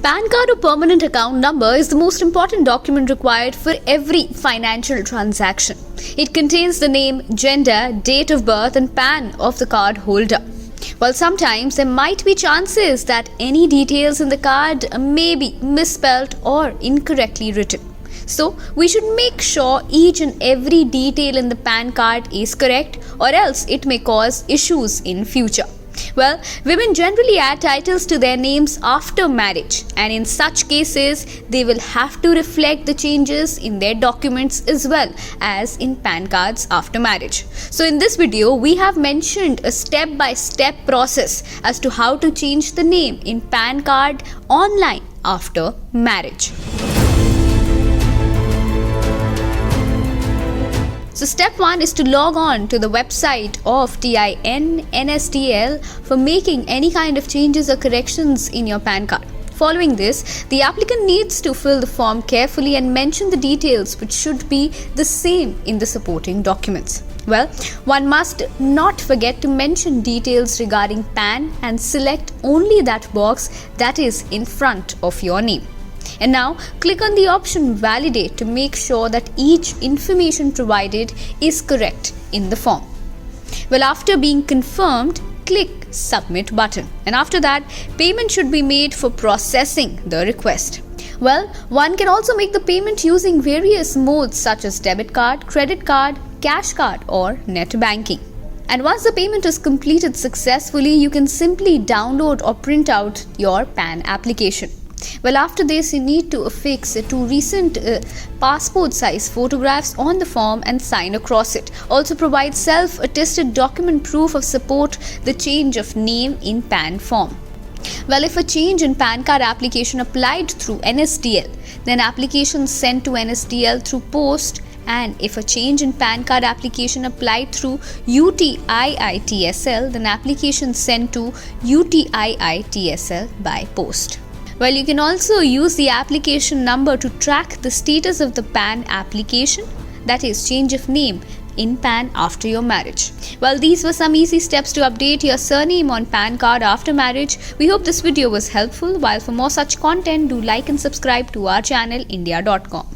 PAN card or permanent account number is the most important document required for every financial transaction. It contains the name, gender, date of birth, and PAN of the card holder. While sometimes there might be chances that any details in the card may be misspelt or incorrectly written. So, we should make sure each and every detail in the PAN card is correct, or else it may cause issues in future. Well, women generally add titles to their names after marriage, and in such cases, they will have to reflect the changes in their documents as well as in PAN cards after marriage. So in this video, we have mentioned a step-by-step process as to how to change the name in PAN card online after marriage. So step 1 is to log on to the website of TIN NSDL for making any kind of changes or corrections in your PAN card. Following this, the applicant needs to fill the form carefully and mention the details which should be the same in the supporting documents. Well, one must not forget to mention details regarding PAN and select only that box that is in front of your name. And now click on the option Validate to make sure that each information provided is correct in the form. Well, after being confirmed, click Submit button, and after that, payment should be made for processing the request. Well, one can also make the payment using various modes such as debit card, credit card, cash card, or net banking. And once the payment is completed successfully, you can simply download or print out your PAN application. Well, after this, you need to affix 2 recent passport size photographs on the form and sign across it. Also provide self-attested document proof of support the change of name in PAN form. Well, if a change in PAN card application applied through NSDL, then application sent to NSDL through post, and if a change in PAN card application applied through UTIITSL, then application sent to UTIITSL by post. Well, you can also use the application number to track the status of the PAN application, that is, change of name in PAN after your marriage. Well, these were some easy steps to update your surname on PAN card after marriage. We hope this video was helpful. While for more such content, do like and subscribe to our channel India.com.